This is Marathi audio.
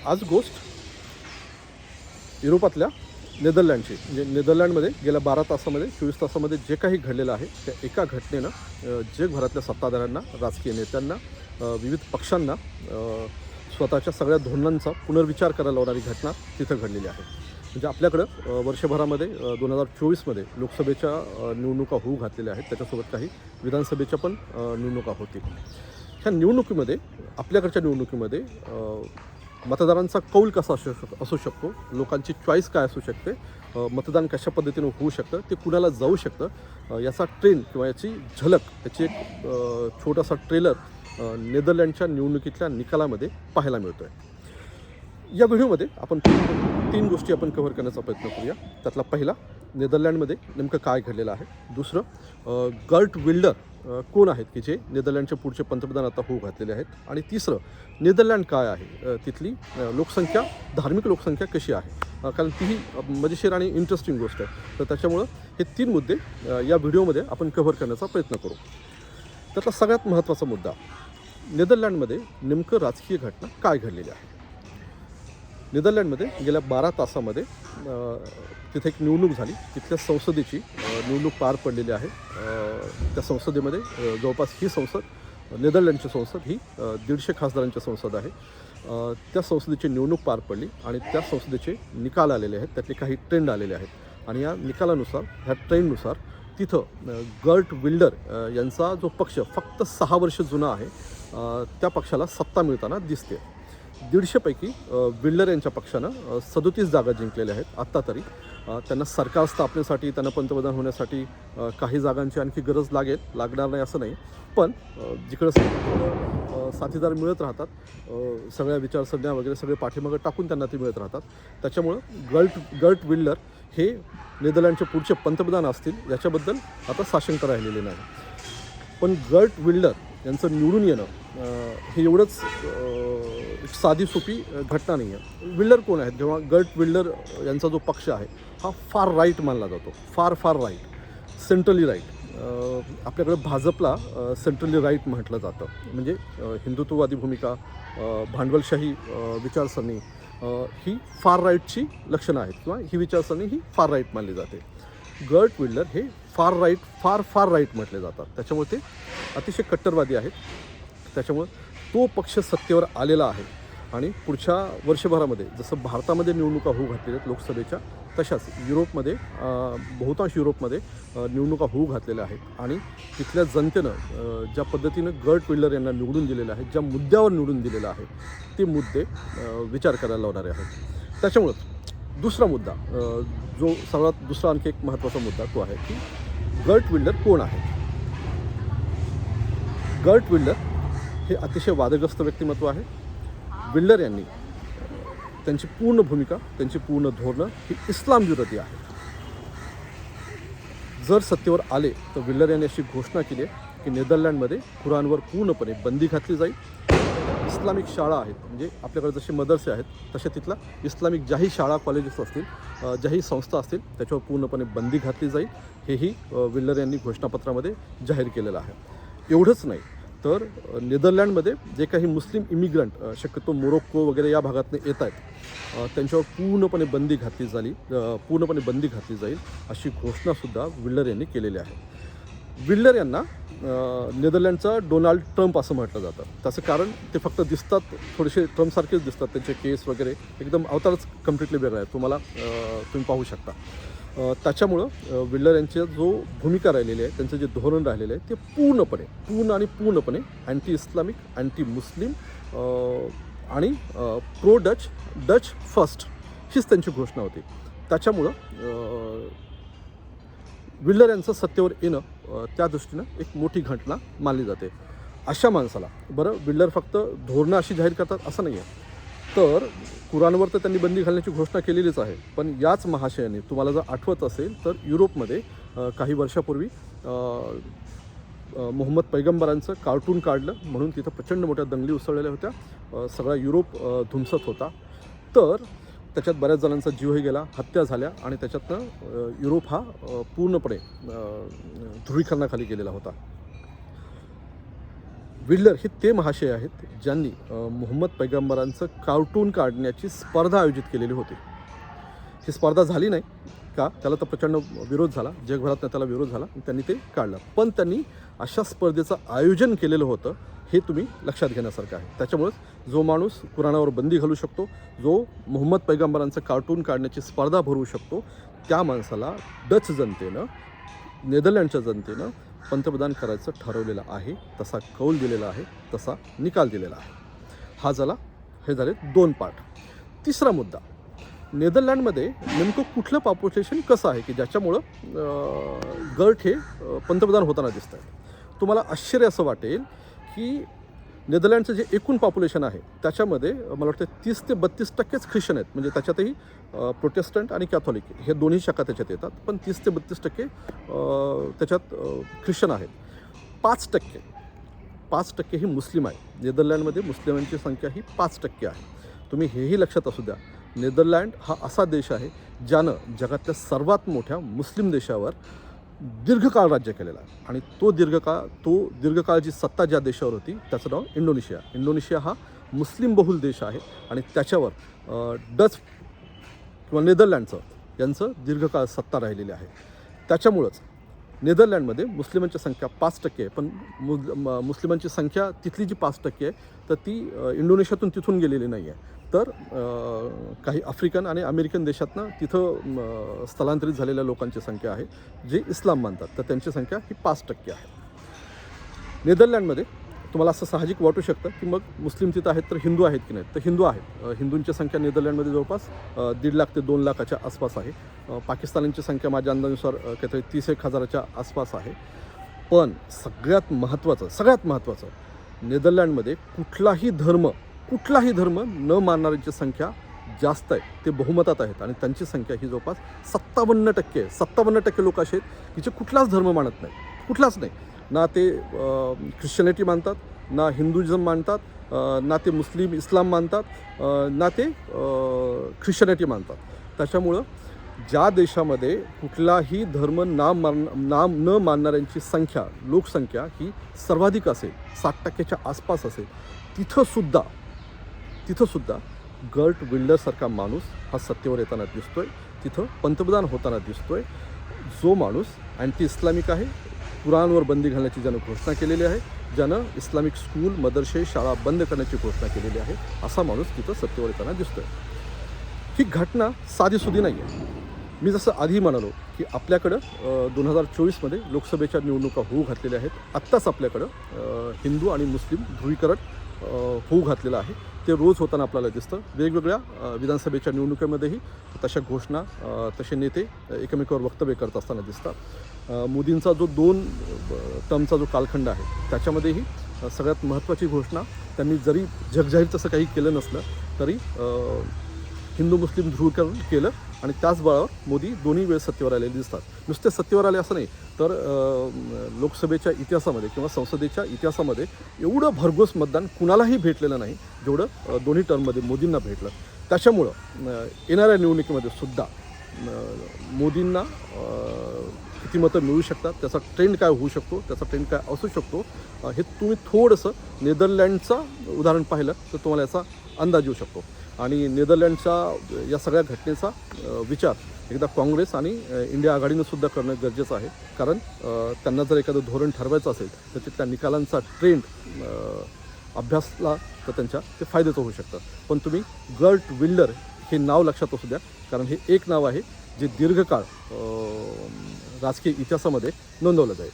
आज गोष्ट युरोपातल्या नेदरलँडची, म्हणजे नेदरलँडमध्ये गेल्या 12 तासामध्ये 24 तासामध्ये जे काही घडलेलं आहे त्या एका घटनेनं जगभरातल्या सत्ताधाऱ्यांना, राजकीय नेत्यांना, विविध पक्षांना स्वतःच्या सगळ्या धोरणांचा पुनर्विचार करायला लावणारी घटना तिथं घडलेली आहे. म्हणजे आपल्याकडं वर्षभरामध्ये 2024मध्ये लोकसभेच्या निवडणुका होऊ घातलेल्या आहेत, त्याच्यासोबत काही विधानसभेच्या पण निवडणुका होतील. ह्या निवडणुकीमध्ये, आपल्याकडच्या निवडणुकीमध्ये मतदारांचा कौल कसा असू शकतो, लोकांची चॉईस काय असू शकते, मतदान कशा पद्धतीनं होऊ शकतं, ते कुणाला जाऊ शकतं, याचा ट्रेंड किंवा याची झलक, याची एक छोटासा ट्रेलर नेदरलँडच्या निवडणुकीतल्या निकालामध्ये पाहायला मिळतो आहे. या व्हिडिओमध्ये आपण तीन गोष्टी आपण कव्हर करण्याचा प्रयत्न करूया. त्यातला पहिला, नेदरलँडमध्ये नेमकं काय घडलेलं आहे. दुसरं, गर्ट विल्डर कोण आहेत की जे नेदरलँडचे पुढचे पंतप्रधान आता होऊ घातलेले आहेत. आणि तिसरं, नेदरलँड काय आहे, तिथली लोकसंख्या, धार्मिक लोकसंख्या कशी आहे, कारण तीही मजेशीर आणि इंटरेस्टिंग गोष्ट आहे. तर त्याच्यामुळं हे 3 मुद्दे या व्हिडिओमध्ये आपण कव्हर करण्याचा प्रयत्न करू. त्यातला सगळ्यात महत्त्वाचा मुद्दा, नेदरलँडमध्ये नेमकं राजकीय घटना काय घडलेली आहे. नेदरलँडमध्ये गेल्या 12 तासामध्ये तिथे एक निवडणूक झाली. तिथल्या संसदेची निवडणूक पार पडलेली आहे. त्या संसदेमध्ये जवळपास ही संसद, नेदरलँडची संसद ही 150 खासदारांची संसद आहे. त्या संसदेची निवडणूक पार पडली आणि त्या संसदेचे निकाल आलेले आहेत. त्यातले काही ट्रेंड आलेले आहेत आणि या निकालानुसार, ह्या ट्रेंडनुसार तिथं गर्ट विल्डर यांचा जो पक्ष फक्त 6 वर्ष जुना आहे, त्या पक्षाला सत्ता मिळताना दिसते. 150 पैकी विल्डर यांच्या पक्षानं 37 जागा जिंकलेल्या आहेत आत्ता तरी. त्यांना सरकार स्थापनेसाठी, त्यांना पंतप्रधान होण्यासाठी काही जागांची आणखी गरज लागणार नाही असं नाही, पण जिकडं साथीदार मिळत राहतात, सगळ्या विचारसरण्या वगैरे सगळे पाठीमागं टाकून त्यांना ते मिळत राहतात. त्याच्यामुळं गर्ट विल्डर हे नेदरलँडचे पुढचे पंतप्रधान असतील याच्याबद्दल आता साशंक राहिलेले नाही. पण गर्ट विल्डर यांचं निवडून येणं हे एवढंच साधी सोपी घटना नाही आहे. विल्डर कोण आहेत, जेव्हा गर्ट विल्डर यांचा जो पक्ष आहे हा फार राईट मानला जातो, फार राईट, सेंट्रली राईट. आपल्याकडे भाजपला सेंट्रली राईट म्हटलं जातं. म्हणजे हिंदुत्ववादी भूमिका, भांडवलशाही विचारसरणी ही फार राईटची लक्षणं आहेत, किंवा ही विचारसरणी ही फार राईट मानली जाते. गर्ट विल्डर हे फार राईट म्हटले जातात. त्याच्यामुळे ते अतिशय कट्टरवादी आहेत. त्याच्यामुळे तो पक्ष सत्तेवर आलेला आहे आणि पुढच्या वर्षभरामध्ये जसं भारतामध्ये निवडणुका होऊ घातलेल्या आहेत लोकसभेच्या, तशाच युरोपमध्ये, बहुतांश युरोपमध्ये निवडणुका होऊ घातलेल्या आहेत. आणि तिथल्या जनतेनं ज्या पद्धतीनं गर्ट विल्डर यांना निवडून दिलेलं आहे, ज्या मुद्द्यावर निवडून दिलेलं आहे, ते मुद्दे विचार करायला लावणारे आहेत. त्याच्यामुळंच दुसरा मुद्दा, जो सगळ्यात दुसरा आणखी एक महत्त्वाचा मुद्दा तो आहे की गर्ट विल्डर कोण आहे. गर्ट विल्डर हे अतिशय वादग्रस्त व्यक्तिमत्व आहे. विल्डर यांनी त्यांची पूर्ण भूमिका, त्यांची पूर्ण धोरणं ही इस्लाम विरोधी आहे. जर सत्तेवर आले तर विल्डर यांनी अशी घोषणा केली आहे की नेदरलँडमध्ये कुराणवर पूर्णपणे बंदी घातली जाईल. इस्लामिक शाळा आहेत, म्हणजे आपल्याकडे जसे मदरसे आहेत तसे तिथला इस्लामिक ज्याही शाळा, कॉलेजेस असतील, ज्याही संस्था असतील, त्याच्यावर पूर्णपणे बंदी घातली जाईल. हेही विल्डर यांनी घोषणापत्रामध्ये जाहीर केलेलं आहे. एवढंच नाही तर नेदरलँडमध्ये जे काही मुस्लिम इमिग्रंट, शक्यतो मोरोक्को वगैरे या भागातून येत आहेत, त्यांच्यावर पूर्णपणे बंदी घातली जाईल अशी घोषणासुद्धा विल्डर यांनी केलेली आहे. विल्डर यांना नेदरलँडचा डोनाल्ड ट्रम्प असं म्हटलं जातं. त्याचं कारण ते फक्त दिसतात, थोडेसे ट्रम्पसारखेच दिसतात. त्यांचे केस वगैरे एकदम अवतारच कम्प्लिटली वेगळा आहे, तुम्ही पाहू शकता. त्याच्यामुळं विल्डर यांची जो भूमिका राहिलेली आहे, त्यांचं जे धोरण राहिलेलं आहे, ते पूर्णपणे अँटी इस्लामिक, अँटी मुस्लिम आणि प्रो डच फर्स्ट हीच त्यांची घोषणा होती. त्याच्यामुळं विल्डर यांचं सत्तेवर येणं त्या दृष्टीनं एक मोठी घटना मानली जाते. अशा माणसाला, बरं, विल्डर फक्त धोरणं अशी जाहीर करतात असं नाही आहे, तर कुराणवर तर त्यांनी बंदी घालण्याची घोषणा केलेलीच आहे. पण याच महाशयाने, तुम्हाला जर आठवत असेल तर युरोपमध्ये काही वर्षापूर्वी मोहम्मद पैगंबरांचं कार्टून काढलं म्हणून तिथं प्रचंड मोठ्या दंगली उसळलेल्या होत्या. सगळा युरोप धुमसत होता. तर त्याच्यात बऱ्याच जणांचा जीवही गेला, हत्या झाल्या आणि त्याच्यातनं युरोप हा पूर्णपणे ध्रुवीकरणाखाली गेलेला होता. विल्डर हे ते महाशय आहेत ज्यांनी मोहम्मद पैगंबरांचं कार्टून काढण्याची स्पर्धा आयोजित केलेली होती. ही स्पर्धा झाली नाही का, त्याला तर प्रचंड विरोध झाला, जगभरातनं त्याला विरोध झाला, त्यांनी ते काढलं. पण त्यांनी अशा स्पर्धेचं आयोजन केलेलं होतं हे तुम्ही लक्षात घेण्यासारखं आहे. त्याच्यामुळेच जो माणूस कुराणावर बंदी घालू शकतो, जो मोहम्मद पैगंबरांचं कार्टून काढण्याची स्पर्धा भरवू शकतो, त्या माणसाला डच जनतेनं, नेदरलँडच्या जनतेनं पंतप्रधान करायचं ठरवलेलं आहे, तसा कौल दिलेला आहे, तसा निकाल दिलेला आहे. हा झाला, हे झाले 2 पार्ट. तिसरा मुद्दा, नेदरलँडमध्ये नेमकं कुठलं पॉप्युलेशन कसं आहे की ज्याच्यामुळं गर्ट हे पंतप्रधान होताना दिसत आहेत. तुम्हाला आश्चर्य असं वाटेल की नेदरलँडचं जे एकूण पॉप्युलेशन आहे त्याच्यामध्ये मला वाटतं 30 ते 32% ख्रिश्चन आहेत. म्हणजे त्याच्यातही प्रोटेस्टंट आणि कॅथॉलिक हे दोन्ही शाखा त्याच्यात येतात, पण 30 ते 32% त्याच्यात ख्रिश्चन आहेत. 5% ही मुस्लिम आहे. नेदरलँडमध्ये मुस्लिमांची संख्या ही 5% आहे. तुम्ही हेही लक्षात असू द्या, नेदरलँड हा असा देश आहे ज्यानं जगातल्या सर्वात मोठ्या मुस्लिम देशावर दीर्घकाळ राज्य केलेला आहे. आणि तो दीर्घकाळ जी सत्ता ज्या देशावर होती त्याचं नाव इंडोनेशिया. इंडोनेशिया हा मुस्लिम बहुल देश आहे आणि त्याच्यावर डच किंवा नेदरलँडचं यांचं दीर्घकाळ सत्ता राहिलेली आहे. त्याच्यामुळंच नेदरलँडमध्ये मुस्लिमांची संख्या 5% आहे, पण मुस्लिमांची संख्या तिथली जी 5% आहे तर ती इंडोनेशियातून तिथून गेलेली नाही आहे, तर काही आफ्रिकन आणि अमेरिकन देशातनं तिथं स्थलांतरित झालेल्या लोकांची संख्या आहे जे इस्लाम मानतात, तर त्यांची संख्या ही 5% आहे. नेदरलँडमध्ये तुम्हाला असं साहजिक वाटू शकतं की मग मुस्लिम तिथं आहेत तर हिंदू आहेत की नाही, तर हिंदू आहेत. हिंदूंची संख्या नेदरलँडमध्ये जवळपास 1.5 लाख ते 2 लाखाच्या आसपास आहे. पाकिस्तानींची संख्या माझ्या अंदाजानुसार काहीतरी 30,000च्या आसपास आहे. पण सगळ्यात महत्त्वाचं नेदरलँडमध्ये कुठलाही धर्म न मानणाऱ्यांची संख्या जास्त आहे. ते बहुमतात आहेत आणि त्यांची संख्या ही जवळपास 57% आहे. 57% लोक असे आहेत की जे कुठलाच धर्म मानत नाही, कुठलाच नाही. ना ते ख्रिश्चनिटी मानतात, ना हिंदुइझम मानतात, ना ते इस्लाम मानतात, ना ते ख्रिश्चनिटी मानतात. त्याच्यामुळं ज्या देशामध्ये कुठलाही धर्म न मानणाऱ्यांची लोकसंख्या ही सर्वाधिक असेल, 60%च्या आसपास असेल, तिथंसुद्धा गर्ट विल्डरसारखा माणूस हा सत्तेवर येताना दिसतोय, तिथं पंतप्रधान होताना दिसतोय. जो माणूस अँटी इस्लामिक आहे, कुराणवर बंदी घालण्याची ज्यानं घोषणा केलेली आहे, ज्यानं इस्लामिक स्कूल, मदरसे, शाळा बंद करण्याची घोषणा केलेली आहे, असा माणूस तिथं सत्तेवर येताना दिसतोय. ही घटना साधीसुधी नाही आहे. मी जसं आधी म्हणालो की आपल्याकडं 2024मध्ये लोकसभेच्या निवडणुका होऊ घातलेल्या आहेत. आत्ताच आपल्याकडं हिंदू आणि मुस्लिम ध्रुवीकरण होऊ घातलेलं आहे. ते रोज होताना आपल्याला दिसतं. वेगवेगळ्या विधानसभेच्या निवडणुकीमध्येही तशा घोषणा, तसे नेते एकमेकावर वक्तव्य करत असताना दिसतात. मोदींचा जो 2 टर्मचा जो कालखंड आहे त्याच्यामध्येही सगळ्यात महत्त्वाची घोषणा त्यांनी, जरी जगजाहीर तसं काही केलं नसलं तरी हिंदू मुस्लिम ध्रुवीकरण केलं आणि त्याच बळावर मोदी दोन्ही वेळेस सत्तेवर आलेले दिसतात. नुसते सत्तेवर आले असं नाही, तर लोकसभेच्या इतिहासामध्ये किंवा संसदेच्या इतिहासामध्ये एवढं भरघोस मतदान कुणालाही भेटलेलं नाही जेवढं दोन्ही टर्ममध्ये मोदींना भेटलं. त्याच्यामुळं येणाऱ्या निवडणुकीमध्ये सुद्धा मोदींना किती मतं मिळू शकतात, त्याचा ट्रेंड काय होऊ शकतो, त्याचा ट्रेंड काय असू शकतो, हे तुम्ही थोडंसं नेदरलँडचं उदाहरण पाहिलं तर तुम्हाला याचा अंदाज येऊ शकतो. आणि नेदरलँडच्या या सगळ्या घटनेचा विचार एकदा काँग्रेस आणि इंडिया आघाडीनं सुद्धा करणं गरजेचं आहे. कारण त्यांना जर एखादं धोरण ठरवायचं असेल तर तिथल्या निकालांचा ट्रेंड अभ्यासला तर त्यांच्या ते फायद्याचं होऊ शकतं. पण तुम्ही गर्ट विल्डर हे नाव लक्षात असू द्या, कारण हे एक नाव आहे जे दीर्घकाळ राजकीय इतिहासामध्ये नोंदवलं जाईल.